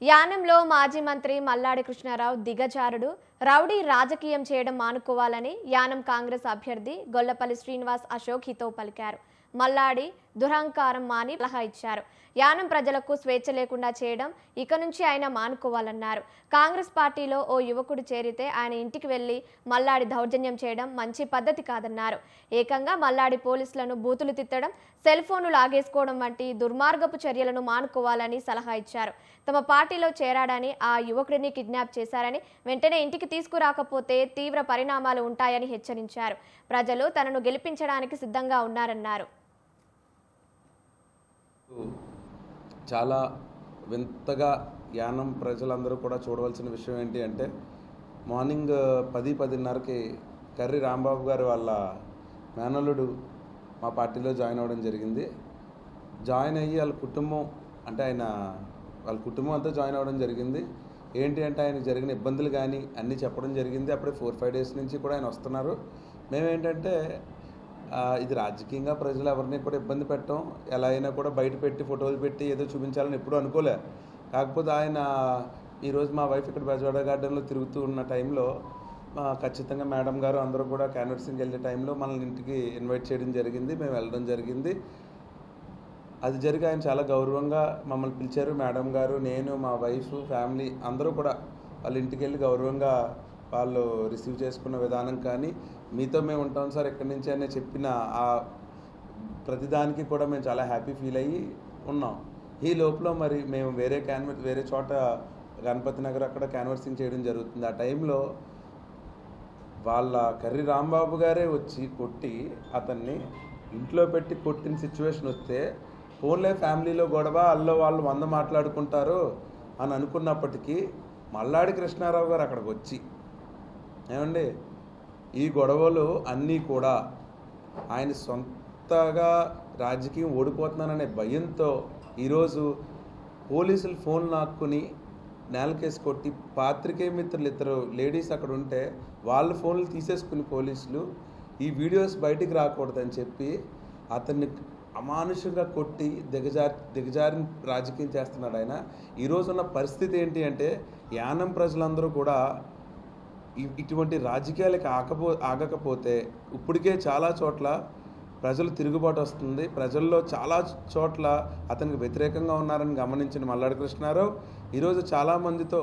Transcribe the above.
యానంలో మాజీ మంత్రి మల్లాడి కృష్ణారావు దిగజారుడు రౌడీ రాజకీయం చేయడం మానుకోవాలని యానం కాంగ్రెస్ అభ్యర్థి గొల్లపల్లి శ్రీనివాస్ అశోక్ హితవు పలికారు. మల్లాడి దురహంకారం మాని సలహా ఇచ్చారు. యానం ప్రజలకు స్వేచ్ఛ లేకుండా చేయడం ఇక నుంచి ఆయన మానుకోవాలన్నారు. కాంగ్రెస్ పార్టీలో ఓ యువకుడు చేరితే ఆయన ఇంటికి వెళ్లి మల్లాడి దౌర్జన్యం చేయడం మంచి పద్ధతి కాదన్నారు. ఏకంగా మల్లాడి పోలీసులను బూతులు తిట్టడం, సెల్ ఫోన్లు లాగేసుకోవడం వంటి దుర్మార్గపు చర్యలను మానుకోవాలని సలహా ఇచ్చారు. తమ పార్టీలో చేరాడని ఆ యువకుడిని కిడ్నాప్ చేశారని, వెంటనే ఇంటికి తీసుకురాకపోతే తీవ్ర పరిణామాలు ఉంటాయని హెచ్చరించారు. ప్రజలు తనను గెలిపించడానికి సిద్ధంగా ఉన్నారన్నారు. చాలా వింతగా యానం ప్రజలందరూ కూడా చూడవలసిన విషయం ఏంటి అంటే, మార్నింగ్ 10-10:30కి కర్రి రాంబాబు గారు వాళ్ళ మేనల్లుడు మా పార్టీలో జాయిన్ అవ్వడం జరిగింది. జాయిన్ అయ్యి వాళ్ళ కుటుంబం వాళ్ళ కుటుంబం అంతా జాయిన్ అవ్వడం జరిగింది. ఏంటి అంటే ఆయనకు జరిగిన ఇబ్బందులు కానీ అన్నీ చెప్పడం జరిగింది. అప్పుడే 4-5 డేస్ నుంచి కూడా ఆయన వస్తున్నారు. మేమేంటంటే ఇది రాజకీయంగా ప్రజలు ఎవరిని కూడా ఇబ్బంది పెట్టడం, ఎలా అయినా కూడా బయట పెట్టి ఫోటోలు పెట్టి ఏదో చూపించాలని ఎప్పుడూ అనుకోలే. కాకపోతే ఆయన ఈరోజు మా వైఫ్ ఇక్కడ బెజవాడ గార్డెన్లో తిరుగుతూ ఉన్న టైంలో ఖచ్చితంగా మేడం గారు అందరూ కూడా క్యాన్వర్సింగ్కి వెళ్ళే టైంలో మనల్ని ఇంటికి ఇన్వైట్ చేయడం జరిగింది. మేము వెళ్ళడం జరిగింది. అది జరిగి ఆయన చాలా గౌరవంగా మమ్మల్ని పిలిచారు. మేడం గారు, నేను, మా వైఫ్, ఫ్యామిలీ అందరూ కూడా వాళ్ళ ఇంటికి వెళ్ళి గౌరవంగా వాళ్ళు రిసీవ్ చేసుకున్న విధానం కానీ, మీతో మేము ఉంటాం సార్ ఎక్కడి నుంచి అనే చెప్పిన ఆ ప్రతిదానికి కూడా మేము చాలా హ్యాపీ ఫీల్ అయ్యి ఉన్నాం. ఈ లోపల మరి మేము వేరే చోట గణపతి నగర్ అక్కడ క్యాన్వర్సింగ్ చేయడం జరుగుతుంది. ఆ టైంలో వాళ్ళ కర్రి రాంబాబు గారే వచ్చి కొట్టి అతన్ని ఇంట్లో పెట్టి కొట్టిన సిచ్యువేషన్ వస్తే, ఫోన్లే ఫ్యామిలీలో గొడవ, వాళ్ళు 100 మాట్లాడుకుంటారు అని అనుకున్నప్పటికీ మల్లాడి కృష్ణారావు గారు అక్కడికి వచ్చి, ఏమండి ఈ గొడవలు అన్నీ కూడా ఆయన సొంతగా రాజకీయం ఓడిపోతున్నాననే భయంతో ఈరోజు పోలీసులు ఫోన్ లాక్కుని నేలకేసి కొట్టి, పాత్రికేయ మిత్రులు 2 లేడీస్ అక్కడ ఉంటే వాళ్ళ ఫోన్లు తీసేసుకుని పోలీసులు ఈ వీడియోస్ బయటికి రాకూడదని చెప్పి అతన్ని అమానుషంగా కొట్టి దిగజారిన రాజకీయం చేస్తున్నాడు ఆయన. ఈరోజు ఉన్న పరిస్థితి ఏంటి అంటే, యానం ప్రజలందరూ కూడా ఇటువంటి రాజకీయాలకి ఆగకపోతే ఇప్పటికే చాలా చోట్ల ప్రజలు తిరుగుబాటు వస్తుంది. ప్రజల్లో చాలా చోట్ల అతనికి వ్యతిరేకంగా ఉన్నారని గమనించిన మల్లాడి కృష్ణారావు ఈరోజు చాలామందితో